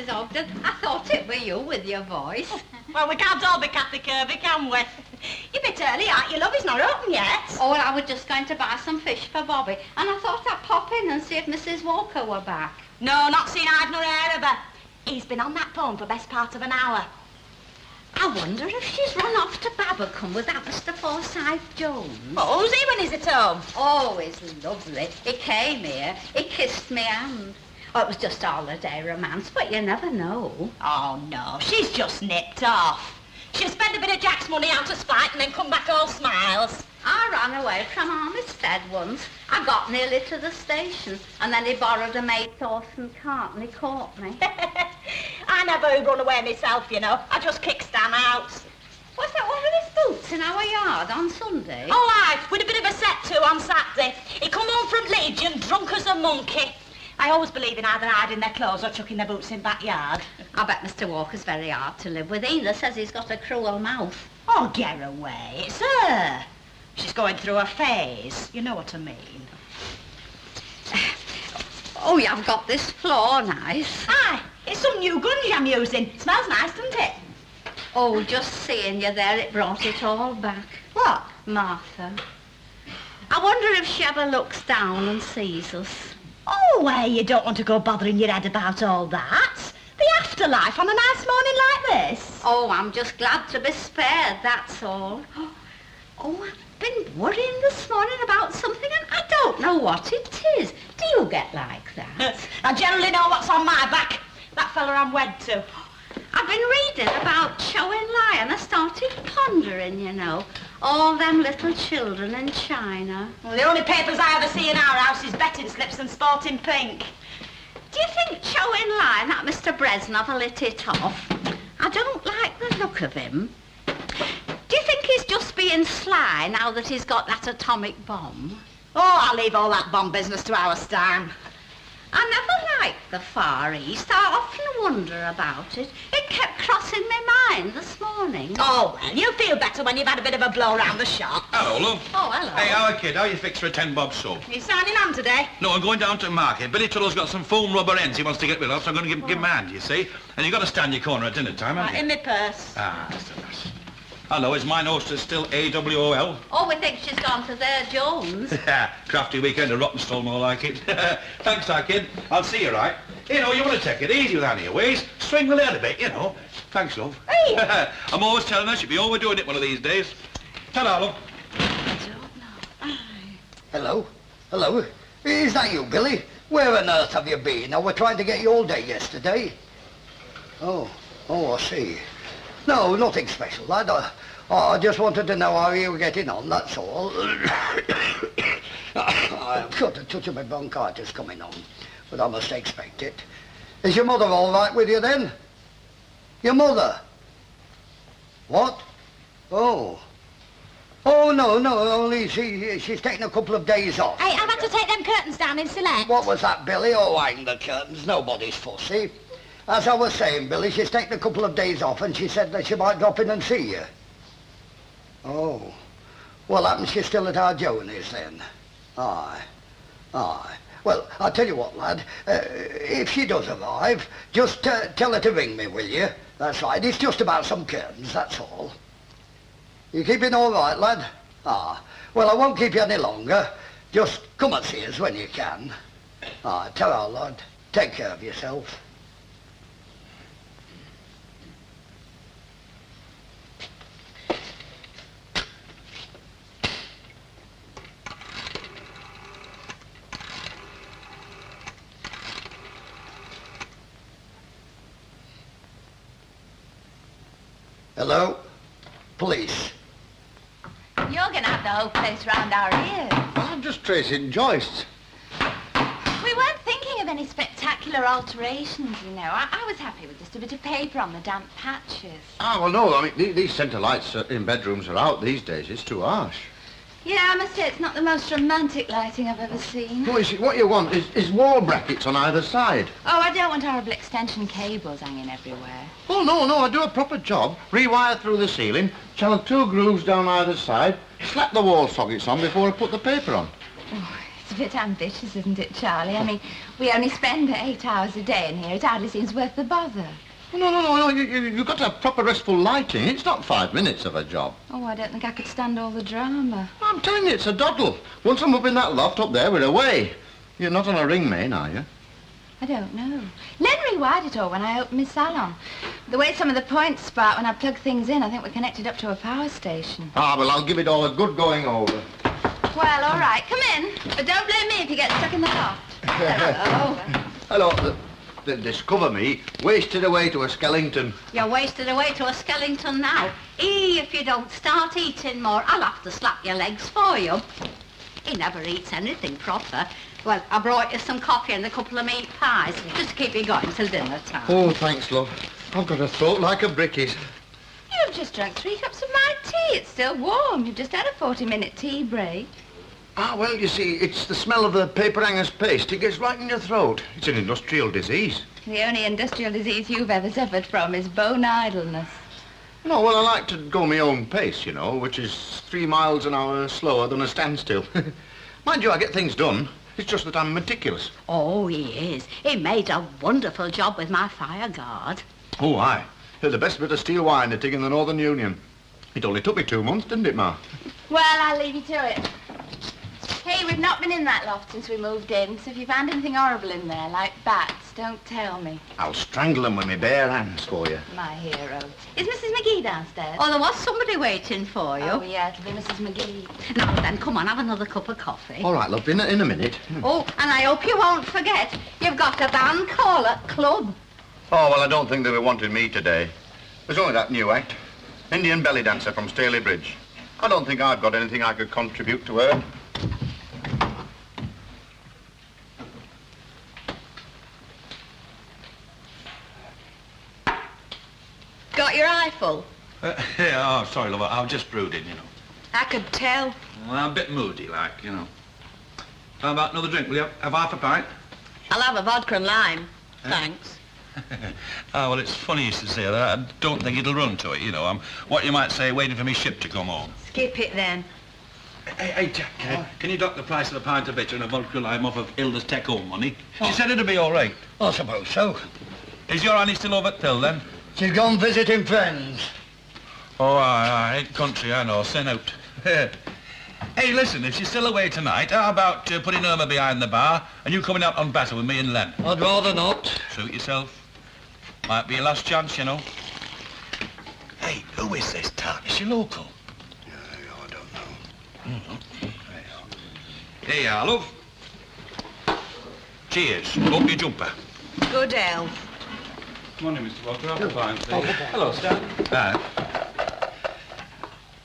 Mrs. Ogden. I thought it were you with your voice. Well, we can't all be Kathy Kirby, can we? You're a bit early, aren't you, love? It's not open yet. Oh, well, I was just going to buy some fish for Bobby, and I thought I'd pop in and see if Mrs. Walker were back. No, not seen hide nor hair of her. He's been on that phone for the best part of an hour. I wonder if she's run off to Babbacombe with that Mr. Forsyth Jones. Oh, who's he when he's at home? Oh, he's lovely. He came here, he kissed me hand. Oh, it was just holiday romance, but you never know. Oh, no, she's just nipped off. She'll spend a bit of Jack's money out of spite and then come back all smiles. I ran away from Armistead once. I got nearly to the station, and then he borrowed a mate's horse and cart, and he caught me. I never run away myself, you know. I just kick Stan out. What's that one with his boots in our yard on Sunday? All right, with a bit of a set to on Saturday. He come home from Legion, drunk as a monkey. I always believe in either hiding their clothes or chucking their boots in backyard. I bet Mr. Walker's very hard to live with. Ina says he's got a cruel mouth. Oh, get away. It's her. She's going through a phase. You know what I mean. Oh, you've got this floor nice. Aye, it's some new grunge I'm using. Smells nice, doesn't it? Oh, just seeing you there, it brought it all back. What? Martha. I wonder if she ever looks down and sees us. Oh, well, you don't want to go bothering your head about all that. The afterlife on a nice morning like this. Oh, I'm just glad to be spared, that's all. Oh, I've been worrying this morning about something and I don't know what it is. Do you get like that? I generally know what's on my back. That fella I'm wed to. I've been reading about Show and Lie and I started pondering, you know. All them little children in China. Well, the only papers I ever see in our house is betting slips and sporting pink. Do you think Show and Lie and that Mr. Brezhnev will hit it off? I don't like the look of him. Do you think he's just being sly now that he's got that atomic bomb? Oh, I'll leave all that bomb business to our Stan. I never liked the Far East. I often wonder about it. It kept crossing my mind this morning. Oh, well, you'll feel better when you've had a bit of a blow round the shop. Hello, love. Oh, hello. Hey, how kid? How you fixed for a 10-bob sub? You signing on today? No, I'm going down to the market. Billy Tullow's got some foam rubber ends he wants to get rid of, so I'm going to give him my hand, you see? And you've got to stand your corner at dinner time, haven't Right, you? in my purse. Ah, that's the best. Hello, is mine hostess still AWOL? Oh, we think she's gone to their Jones. Crafty weekend of Rottenstall, more like it. Thanks, kid. I'll see you, right? You know, you want to take it easy with Annie ways. Swing the lead a bit, you know. Thanks, love. Hey! I'm always telling her she'll be overdoing it one of these days. Ta-da, love. I don't know. Hello? Hello? Is that you, Billy? Where on earth have you been? I was trying to get you all day yesterday. Oh, I see. No, nothing special, lad. I just wanted to know how you were getting on, that's all. I've got a touch of my bronchitis coming on, but I must expect it. Is your mother all right with you, then? Your mother? What? Oh. Oh, no, only she's taking a couple of days off. Hey, I've had to take them curtains down in Select. What was that, Billy? Oh, hang the curtains. Nobody's fussy. As I was saying, Billy, she's taken a couple of days off and she said that she might drop in and see you. Oh. Well, happens she's still at our Journeys then? Aye. Well, I'll tell you what, lad. If she does arrive, just tell her to ring me, will you? That's right. It's just about some curtains, that's all. You keeping all right, lad? Ah. Well, I won't keep you any longer. Just come and see us when you can. Ah, ta-ra, lad. Take care of yourself. Hello? Police. You're going to have the whole place round our ears. I'm just tracing joists. We weren't thinking of any spectacular alterations, you know. I was happy with just a bit of paper on the damp patches. Ah, well, no, I mean, these centre lights in bedrooms are out these days. It's too harsh. Yeah, I must say it's not the most romantic lighting I've ever seen. No, you see, what you want is wall brackets on either side. Oh, I don't want horrible extension cables hanging everywhere. Oh, no, I do a proper job. Rewire through the ceiling, channel 2 grooves down either side, slap the wall sockets on before I put the paper on. Oh, it's a bit ambitious, isn't it, Charlie? I mean, we only spend 8 hours a day in here. It hardly seems worth the bother. No. You've got to have proper restful lighting. It's not 5 minutes of a job. Oh, I don't think I could stand all the drama. I'm telling you, it's a doddle. Once I'm up in that loft up there, we're away. You're not on a ring main, are you? I don't know. Len rewired it all when I opened my salon. The way some of the points spark when I plug things in, I think we're connected up to a power station. Ah, well, I'll give it all a good going over. Well, all right, come in. But don't blame me if you get stuck in the loft. Hello. Hello. Discover me, wasted away to a skeleton. You're wasted away to a skeleton now. If you don't start eating more, I'll have to slap your legs for you. He never eats anything proper. Well, I brought you some coffee and a couple of meat pies, just to keep you going till dinner time. Oh, thanks, love. I've got a throat like a bricky's. You've just drunk 3 cups of my tea. It's still warm. You've just had a 40-minute tea break. Ah, well, you see, it's the smell of the paper hanger's paste. It gets right in your throat. It's an industrial disease. The only industrial disease you've ever suffered from is bone idleness. No, well, I like to go my own pace, you know, which is 3 miles an hour slower than a standstill. Mind you, I get things done. It's just that I'm meticulous. Oh, he is. He made a wonderful job with my fire guard. Oh, aye. They're the best bit of steel wire knitting in the Northern Union. It only took me 2 months, didn't it, Ma? Well, I'll leave you to it. Hey, we've not been in that loft since we moved in, so if you found anything horrible in there, like bats, don't tell me. I'll strangle them with my bare hands for you. My hero. Is Mrs. McGee downstairs? Oh, there was somebody waiting for you. Oh, yeah, it'll be Mrs. McGee. Now then, come on, have another cup of coffee. All right, love, in a minute. Oh, and I hope you won't forget, you've got a band call at club. Oh, well, I don't think they were wanting me today. There's only that new act. Indian belly dancer from Staley Bridge. I don't think I've got anything I could contribute to her. Got your eye full? Yeah, oh, sorry, love. I was just brooding, you know. I could tell. Well, I'm a bit moody, like, you know. How about another drink? Will you have half a pint? I'll have a vodka and lime. Thanks. Oh, well, it's funny you should say that. I don't think it'll run to it, you know. I'm, what you might say, waiting for me ship to come home. Skip it then. Hey, Jack, can you dock the price of a pint of bitter and a vodka lime off of Hilda's take-home money? She said it'd be all right. I suppose so. Is your Annie still over at Pill, then? She's gone visiting friends. Oh, I ain't country, I know. Send out. Hey, listen, if she's still away tonight, how about putting Irma behind the bar and you coming out on battle with me and Len? I'd rather not. Suit yourself. Might be your last chance, you know. Hey, who is this tart? Is she local? I don't know. Here you are, love. Cheers. Hope your jumper. Good health. Morning, Mr. Walker. Have a pint, please. Hello, Stan.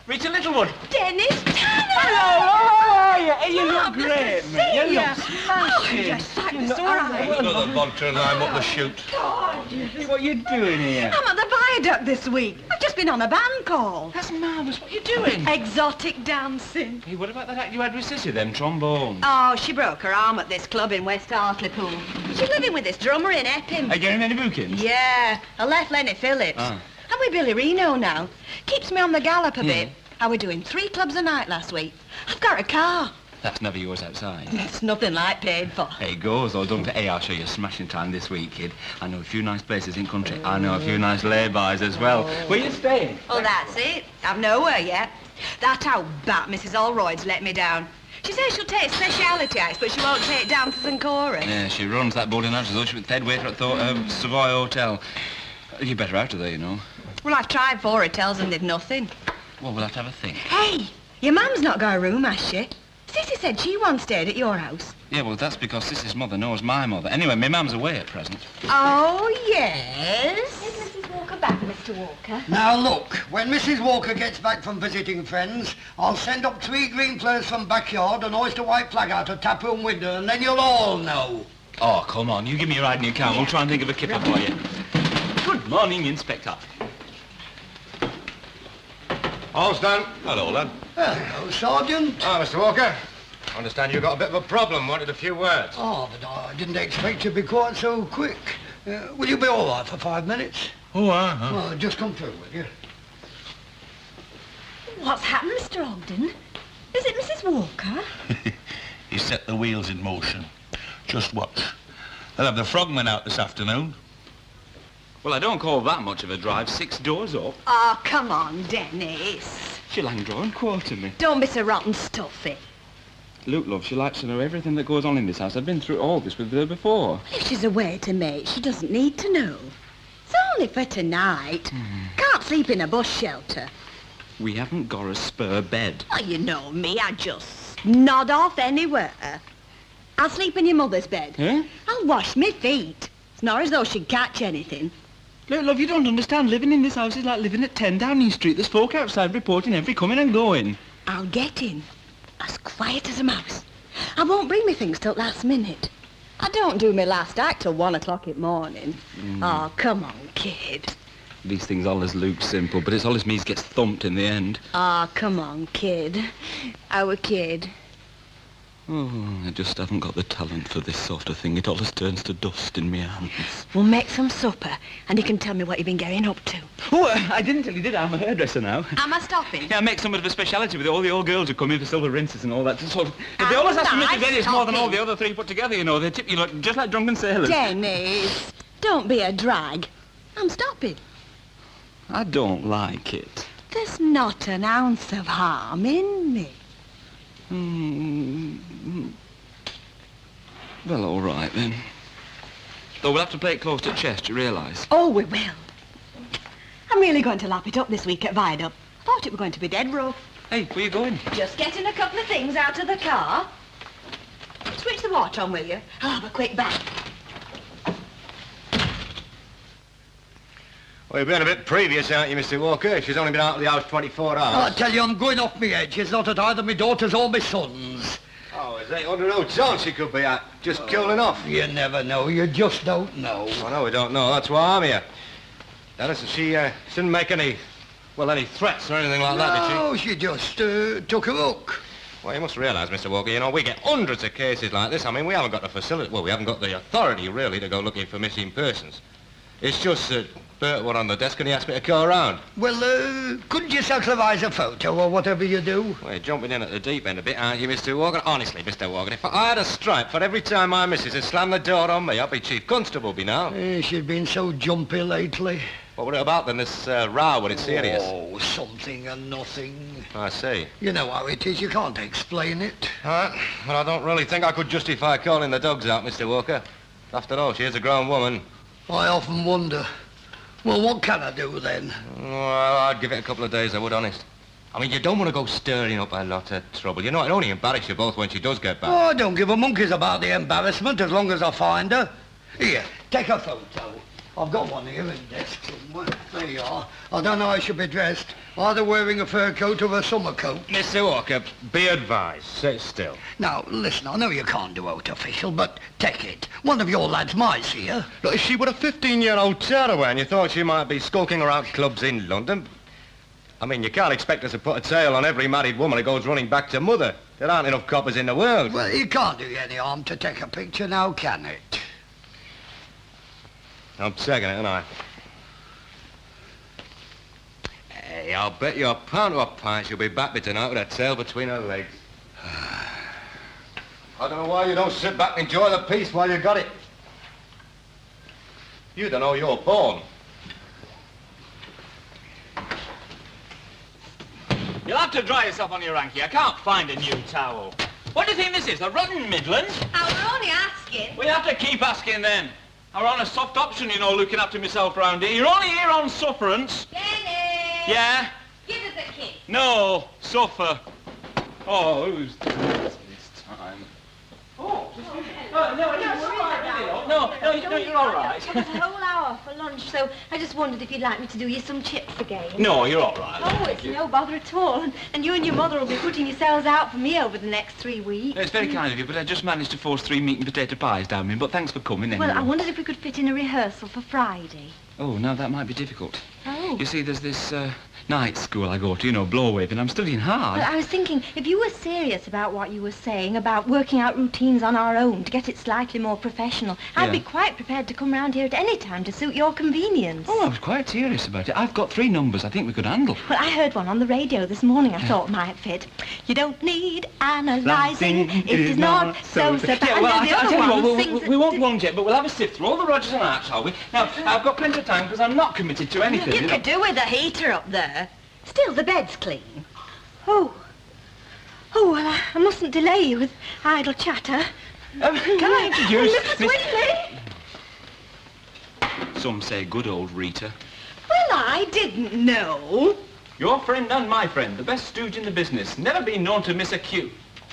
Rita Littlewood. Dennis Tanner! Hello, how are you? Hey, you look Marvellous great, to mate. see You ya. look smashing. Yes, like You this, look- all right. Another vodka and lime up the chute. Hey, what are you doing here? I'm at the viaduct this week. I've just been on a band call. That's marvellous. What are you doing? Exotic dancing. Hey, what about that act you had with Sissy, them trombones? Oh, she broke her arm at this club in West Hartlepool. She's living with this drummer in Epping. Are you getting any bookings? Yeah, I left Lenny Phillips. Ah. I'm with Billy Reno now. Keeps me on the gallop a bit. I was doing 3 clubs a night last week. I've got a car. That's never yours outside. It's nothing like paid for. Hey, goes or don't. Hey, I'll show you a smashing time this week, kid. I know a few nice places in country. I know a few nice lay-bys as well. Where you staying? Oh, that's it. I've nowhere yet. That old bat, Mrs. Allroyd's let me down. She says she'll take speciality acts, but she won't take dancers and chorus. Yeah, she runs that boarding house as though she was the head waiter at Savoy Hotel. You're better out of there, you know. Well, I've tried 4 hotels and they've nothing. Well, we'll have to have a think. Hey, your mum's not got a room, has she? Sissy said she once stayed at your house. Yeah, well, that's because Sissy's mother knows my mother. Anyway, my mum's away at present. Oh, yes? Is Mrs. Walker back, Mr. Walker? Now look, when Mrs. Walker gets back from visiting friends, I'll send up 3 green flares from backyard and hoist a white flag out of tap room window, and then you'll all know. Oh, come on. You give me a ride in your car. We'll try and think of a kipper for you. Good morning, Inspector. All done. Hello, lad. Hello, Sergeant. Ah, Mr. Walker. I understand you've got a bit of a problem. Wanted a few words. Oh, but I didn't expect you to be quite so quick. Will you be all right for 5 minutes? Oh, Oh, just come through, will you? What's happened, Mr. Ogden? Is it Mrs. Walker? He's set the wheels in motion. Just watch. They'll have the frogmen out this afternoon. Well, I don't call that much of a drive. 6 doors up. Oh, come on, Dennis. She'll hang draw and quarter me. Don't be so rotten stuffy. Look, love, she likes to know everything that goes on in this house. I've been through all this with her before. If she's away to mate, she doesn't need to know. It's only for tonight. Can't sleep in a bus shelter. We haven't got a spare bed. Oh, you know me, I just nod off anywhere. I'll sleep in your mother's bed. Huh? I'll wash me feet. It's not as though she'd catch anything. Look, love, you don't understand. Living in this house is like living at 10 Downing Street. There's folk outside reporting every coming and going. I'll get in. As quiet as a mouse. I won't bring me things till last minute. I don't do my last act till 1 o'clock in morning. Oh, come on, kid. These things always look simple, but it's always me who gets thumped in the end. Oh, come on, kid. Our kid. Oh, I just haven't got the talent for this sort of thing. It always turns to dust in my hands. We'll make some supper, and you can tell me what you've been getting up to. Oh, I didn't tell you, did I? I'm a hairdresser now. Am I stopping? Yeah, I make somewhat of a speciality with all the old girls who come in for silver rinses and all that. Sort of, they always ask for Mr. Dennis more than all the other 3 put together, you know. They tip you like, just like drunken sailors. Dennis, don't be a drag. I'm stopping. I don't like it. There's not an ounce of harm in me. Well, all right, then. Though we'll have to play it close to chest, you realise? Oh, we will. I'm really going to lap it up this week at Viaduct. I thought it were going to be dead rough. Hey, where you going? Just getting a couple of things out of the car. Switch the water on, will you? I'll have a quick bath. Well, you've been a bit previous, aren't you, Mr. Walker? She's only been out of the house 24 hours. Oh, I tell you, I'm going off me edge. It's not at either my daughters or my sons. Oh, is 800 oats on she could be at? Just cooling off. You never know. You just don't know. I know we don't know. That's why I'm here. Dennis, she didn't make any threats or anything like that, did she? No, she just took a look. Well, you must realise, Mr. Walker, you know, we get hundreds of cases like this. I mean, we haven't got the facility, well, we haven't got the authority, really, to go looking for missing persons. It's just that Bert were on the desk and he asked me to go around. Well, couldn't you sacrifice a photo or whatever you do? Well, you're jumping in at the deep end a bit, aren't you, Mr. Walker? Honestly, Mr. Walker, if I had a stripe for every time my missus had slammed the door on me, I'd be chief constable by now. She's been so jumpy lately. What were it about then, this row when it's serious? Oh, something and nothing. I see. You know how it is. You can't explain it. All right. Well, I don't really think I could justify calling the dogs out, Mr. Walker. After all, she is a grown woman. I often wonder. Well, what can I do then? Well, I'd give it a couple of days, I would, honest. I mean, you don't want to go stirring up a lot of trouble. You know, it'll only embarrass you both when she does get back. Oh, I don't give a monkeys about the embarrassment as long as I find her. Here, take a photo. I've got one here in the desk somewhere. There you are. I don't know how I should be dressed. Either wearing a fur coat or a summer coat. Mr. Walker, be advised. Sit still. Now, listen, I know you can't do out official, but take it. One of your lads might see her. Look, if she were a 15-year-old tearaway and you thought she might be skulking around clubs in London, I mean, you can't expect us to put a tail on every married woman who goes running back to mother. There aren't enough coppers in the world. Well, it can't do you any harm to take a picture now, can it? I'm taking it, aren't I? Hey, I'll bet you a pound to a pint she'll be back by tonight with her tail between her legs. I don't know why you don't sit back and enjoy the peace while you got it. You don't know you're born. You'll have to dry yourself on your hanky. I can't find a new towel. What do you think this is, the rotten Midland? We're only asking. We have to keep asking then. I'm on a soft option, you know, looking after myself round here. You're only here on sufferance. Dennis! Yeah? Give us a kiss. No, suffer. Oh, who's doing this time? Oh, no, you're all right. I've got a whole hour for lunch, so I just wondered if you'd like me to do you some chips again. No, you're all right. Oh, it's no bother at all. And you and your mother will be putting yourselves out for me over the next 3 weeks. It's very kind of you, but I just managed to force 3 meat and potato pies down me. But thanks for coming anyway. Well, I wondered if we could fit in a rehearsal for Friday. Oh, no, that might be difficult. Oh, Oh. You see, there's this night school I go to, you know, blow waving. I'm studying hard. Well, I was thinking, if you were serious about what you were saying, about working out routines on our own to get it slightly more professional, I'd be quite prepared to come round here at any time to suit your convenience. Oh, I was quite serious about it. I've got 3 numbers I think we could handle. Well, I heard one on the radio this morning I thought might fit. You don't need analysing, it is not so bad. Yeah, well, And the I other tell you one what, sings we won't go on yet, but we'll have a sift through all the Rogers and Arts, shall we? Now, I've got plenty of time because I'm not committed to anything. You could do with a heater up there. Still, the bed's clean. Oh, well, I mustn't delay you with idle chatter. Can I introduce Miss Wheatley? Some say good old Rita. Well, I didn't know. Your friend and my friend, the best stooge in the business. Never been known to miss a cue.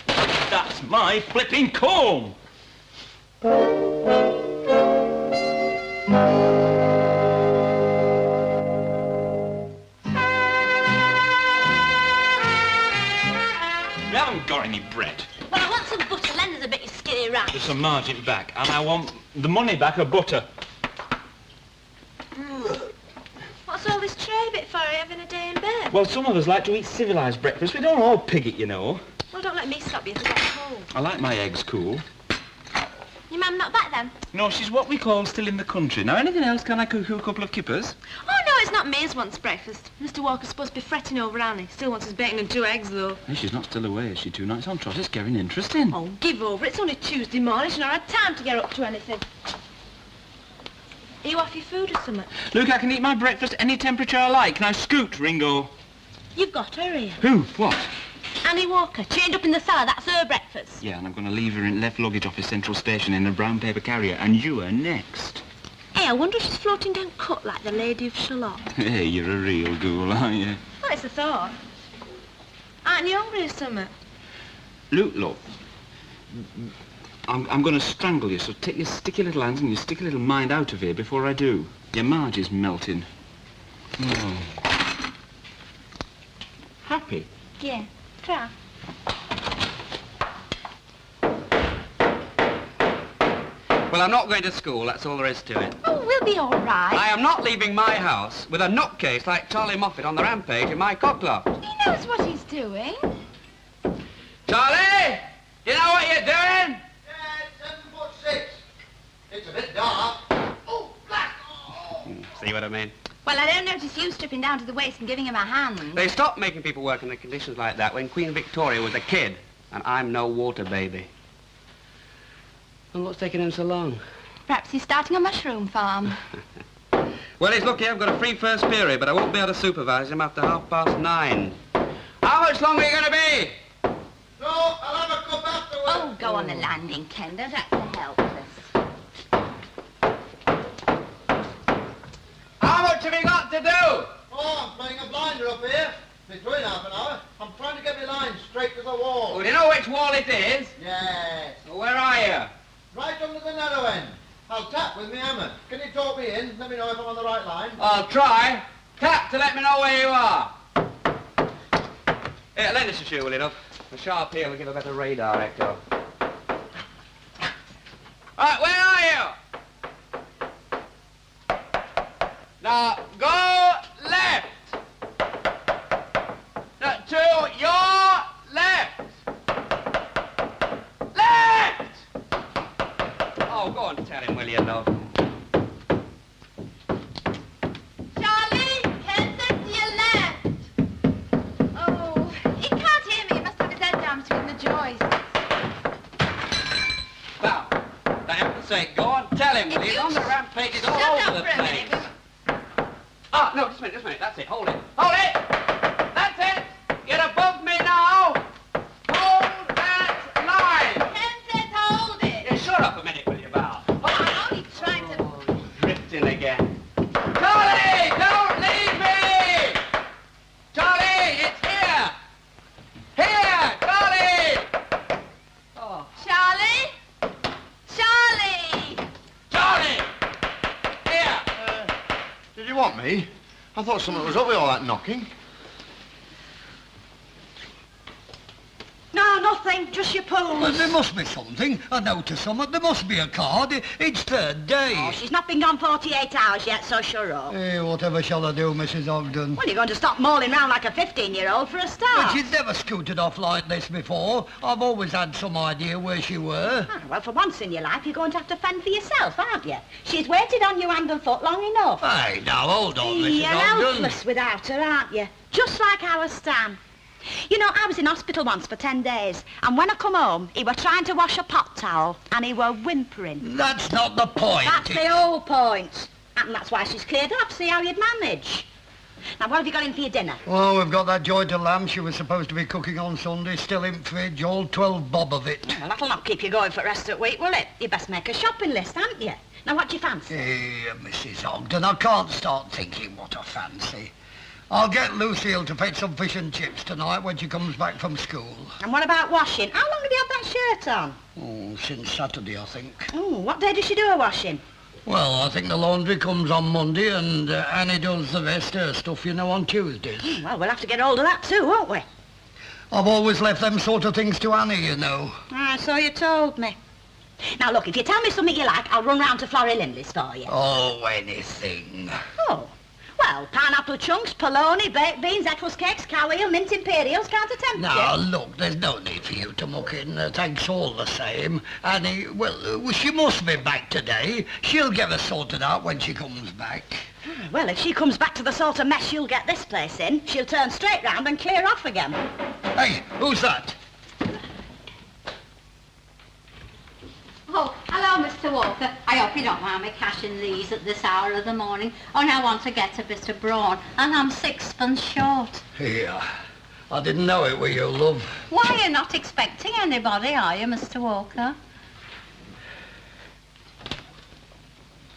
That's my flipping comb! You haven't got any bread. Well, I want some butter. Lender's a bit skinny rat. There's some margin back, and I want the money back of butter. What's all this tray bit for? Are you having a day in bed? Well, some of us like to eat civilised breakfast. We don't all pig it, you know. Well, don't let me stop you if you get cold. I like my eggs cool. Your mum not back then? No, she's what we call still in the country. Now, anything else? Can I cook you a couple of kippers? Oh, no, it's not me as wants breakfast. Mr. Walker's supposed to be fretting over Annie. Still wants his bacon and 2 eggs, though. Hey, she's not still away, is she? 2 nights on trot. It's getting interesting. Oh, give over. It's only Tuesday morning. She's not had time to get up to anything. Are you off your food or something? Look, I can eat my breakfast any temperature I like. Now, scoot, Ringo. You've got her here. Who? What? Annie Walker, chained up in the cellar. That's her breakfast. Yeah, and I'm going to leave her in left luggage office Central Station in a brown paper carrier, and you are next. Hey, I wonder if she's floating down cut like the Lady of Shalott. Hey, you're a real ghoul, aren't you? Well, it's a thought. Aren't you hungry or something? Look. I'm going to strangle you, so take your sticky little hands and your sticky little mind out of here before I do. Your Marge is melting. Oh. Happy? Yeah, try. Well, I'm not going to school, that's all there is to it. Oh, we'll be all right. I am not leaving my house with a nutcase like Charlie Moffat on the rampage in my cockloft. He knows what he's doing. Charlie! You know what you're doing? Yeah, it's 7'6". It's a bit dark. Oh, black! Oh. See what I mean? Well, I don't notice you stripping down to the waist and giving him a hand. They stopped making people work in the conditions like that when Queen Victoria was a kid, and I'm no water baby. And what's taking him so long? Perhaps he's starting a mushroom farm. Well, he's lucky I've got a free first period, but I won't be able to supervise him after 9:30. How much longer are you going to be? No, I'll have a cup afterwards. Oh, go on the landing, Ken. Don't have to help us. How much have you got to do? Oh, I'm playing a blinder up here. Between half an hour. I'm trying to get my line straight to the wall. Well, do you know which wall it is? Yes. Well, where are you? Right under the narrow end. I'll tap with my hammer. Can you talk me in? Let me know if I'm on the right line. I'll try. Tap to let me know where you are. Here, lend us a shoe, will you, love? A sharp heel will give a better radar echo. Right, where are you? Now, go left. Now, to your left. Left! Oh, go on, tell him, will you, love? Charlie, Ken said to your left. Oh, he can't hear me. He must have his head down between the joists. Now, for heaven's sake, go on, tell him, will you? He's on the rampage, he's all Shut over up the for a place. minute. Ah, no, just a minute, that's it, hold it. Hold it! That's it! You're above me now! Hold that line! Ken says hold it. Yeah, shut up a minute, will you, Val? I'm only trying to... Oh, drifting again. Charlie, don't leave me! Charlie, it's here! Here, Charlie! Oh, Charlie? Charlie! Charlie! Here! Did you want me? I thought someone was up with all that knocking. No, nothing. Nothing, just your pools. Well, there must be something. A note or something. There must be a card. It's third day. Oh, she's not been gone 48 hours yet, so shut up. Hey, whatever shall I do, Mrs. Ogden? Well, you're going to stop mauling round like a 15-year-old for a But start. she's never scooted off like this before. I've always had some idea where she were. Ah, well, for once in your life, you're going to have to fend for yourself, aren't you? She's waited on you hand and foot long enough. Hey, now, hold on, Mrs. You're Ogden. helpless without her, aren't you? Just like our Stan. You know, I was in hospital once for 10 days, and when I come home, he were trying to wash a pot towel, and he were whimpering. That's not the point. That's the whole point. And that's why she's cleared up, see how you'd manage. Now, what have you got in for your dinner? Well, we've got that joint of lamb she was supposed to be cooking on Sunday, still in fridge, all 12 bob of it. Well, that'll not keep you going for the rest of the week, will it? You best make a shopping list, haven't you? Now, what do you fancy? Hey, Mrs. Ogden, I can't start thinking what I fancy. I'll get Lucille to fetch some fish and chips tonight when she comes back from school. And what about washing? How long have you had that shirt on? Oh, since Saturday, I think. Oh, what day does she do her washing? Well, I think the laundry comes on Monday and Annie does the rest of her stuff, you know, on Tuesdays. Well, we'll have to get hold of that too, won't we? I've always left them sort of things to Annie, you know. Ah, so you told me. Now, look, if you tell me something you like, I'll run round to Florrie Lindley's for you. Oh, anything. Oh. Well, pineapple chunks, polony, baked beans, Eccles cakes, cow eel, mint imperials, can't tempt you. Now, look, there's no need for you to muck in. Thanks all the same. Annie, well, she must be back today. She'll get us sorted out when she comes back. Well, if she comes back to the sort of mess you'll get this place in, she'll turn straight round and clear off again. Hey, who's that? Oh, hello, Mr. Walker. I hope you don't mind me cashing these at this hour of the morning. Only I want to get a bit of brawn, and I'm 6pence short. Here. I didn't know it were you, love. Why, you're not expecting anybody, are you, Mr. Walker?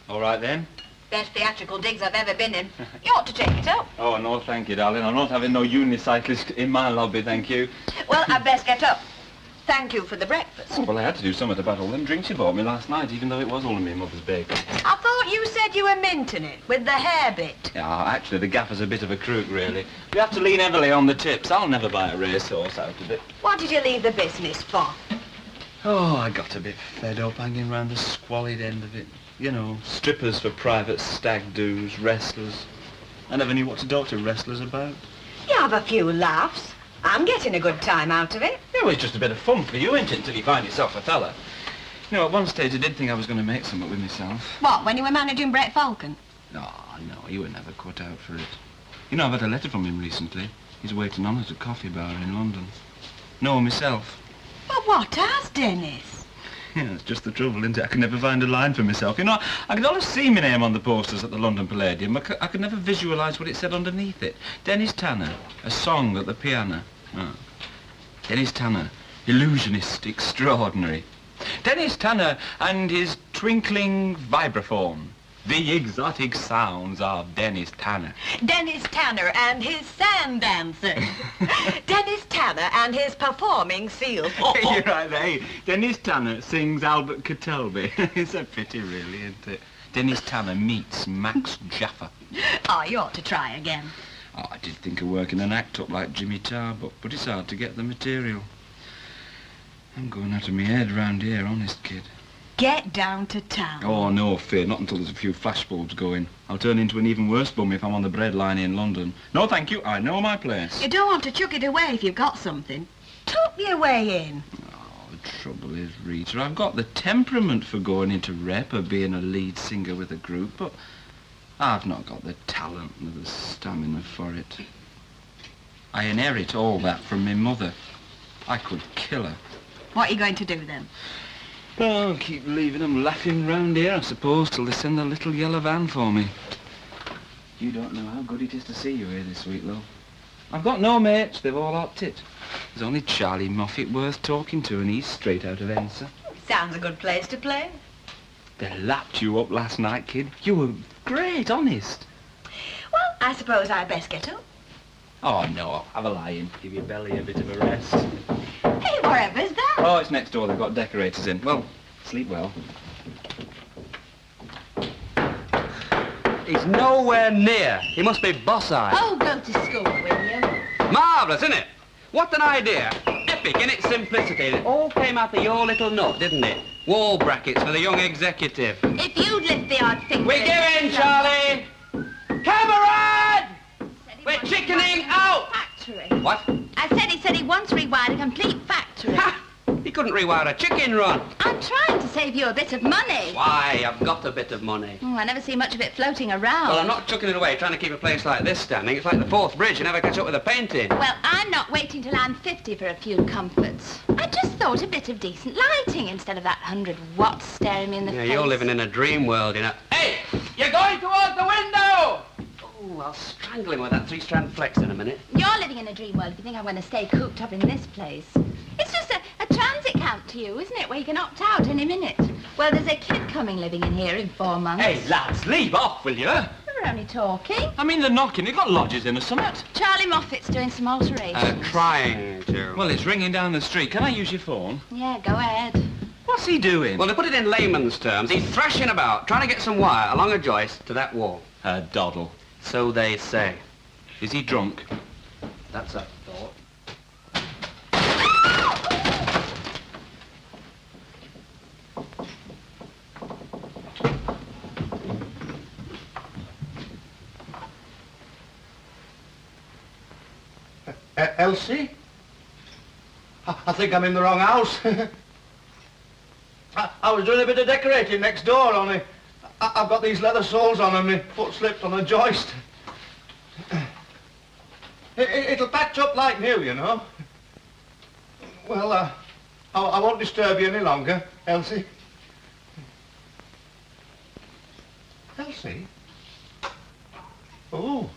All right, then. Best theatrical digs I've ever been in. You ought to take it up. Oh, no, thank you, darling. I'm not having no unicyclist in my lobby, thank you. Well, I'd best get up. Thank you for the breakfast. Well, I had to do something about all them drinks you bought me last night, even though it was all in my mother's bacon. I thought you said you were minting it with the hair bit. Yeah, actually, the gaffer's a bit of a crook, really. We have to lean heavily on the tips. I'll never buy a racehorse out of it. What did you leave the business for? Oh, I got a bit fed up hanging round the squalid end of it. You know, strippers for private stag do's, wrestlers. I never knew what to talk to wrestlers about. You have a few laughs. I'm getting a good time out of it. Yeah, well, it's just a bit of fun for you, ain't it, until you find yourself a fella. You know, at one stage I did think I was going to make something with myself. What, when you were managing Brett Falcon? Oh, no, he were never cut out for it. You know, I've had a letter from him recently. He's waiting on at a coffee bar in London. No, myself. But what has, Dennis? Yeah, it's just the trouble, isn't it? I can never find a line for myself. You know, I could always see my name on the posters at the London Palladium, but I could never visualise what it said underneath it. Dennis Tanner, a song at the piano. Oh. Dennis Tanner, illusionist extraordinary. Dennis Tanner and his twinkling vibraphone. The exotic sounds of Dennis Tanner. Dennis Tanner and his sand dancer. Dennis Tanner and his performing seals. You're right there. Hey, Dennis Tanner sings Albert Catelby. It's a pity, really, isn't it? Dennis Tanner meets Max Jaffa. Oh, you ought to try again. Oh, I did think of working an act up like Jimmy Tarbuck, but it's hard to get the material. I'm going out of my head round here, honest, kid. Get down to town. Oh, no fear, not until there's a few flashbulbs going. I'll turn into an even worse bum if I'm on the bread line in London. No, thank you, I know my place. You don't want to chuck it away if you've got something. Tuck your way in. Oh, the trouble is, Rita, I've got the temperament for going into rep or being a lead singer with a group, but I've not got the talent or the stamina for it. I inherit all that from my mother. I could kill her. What are you going to do then? Oh, I'll keep leaving them laughing round here, I suppose, till they send the little yellow van for me. You don't know how good it is to see you here this week, love. I've got no mates, they've all opted. There's only Charlie Moffat worth talking to, and he's straight out of Ensa. Sounds a good place to play. They lapped you up last night, kid. You were great, honest. Well, I suppose I'd best get up. Oh, no, have a lie in. Give your belly a bit of a rest. Hey, wherever's that? Oh, it's next door. They've got decorators in. Well, sleep well. He's nowhere near. He must be boss-eyed. Oh, go to school, will you? Marvellous, isn't it? What an idea. Epic. terrific in its simplicity. It all came out of your little nut, didn't it? Wall brackets for the young executive. If you'd lift the odd finger... We give in, Charlie! Camarade! We're chickening out! Factory. What? I said he wants to rewire a complete factory. Ha! He couldn't rewire a chicken run. I'm trying to save you a bit of money. Why, I've got a bit of money. Oh, I never see much of it floating around. Well, I'm not chucking it away trying to keep a place like this standing. It's like the Forth Bridge. You never catch up with the painting. Well, I'm not waiting till I'm 50 for a few comforts. I just thought a bit of decent lighting instead of that 100 watts staring me in the face. Yeah, you're living in a dream world, you know. Hey, you're going towards the window! Oh, I'll strangle him with that 3-strand flex in a minute. You're living in a dream world if you think I'm going to stay cooped up in this place. It's just a transit camp to you, isn't it, where you can opt out any minute? Well, there's a kid coming living in here in 4 months. Hey, lads, leave off, will you? We're only talking. I mean, they're knocking. They've got lodgers in or something. Charlie Moffat's doing some alterations. Trying to. Well, it's ringing down the street. Can I use your phone? Yeah, go ahead. What's he doing? Well, to put it in layman's terms, he's thrashing about, trying to get some wire along a joist to that wall. Doddle. So they say. Is he drunk? That's a thought. Elsie? I think I'm in the wrong house. I was doing a bit of decorating next door, only I've got these leather soles on and my foot slipped on a joist. It'll patch up like new, you know. Well, I won't disturb you any longer, Elsie. Elsie? Oh.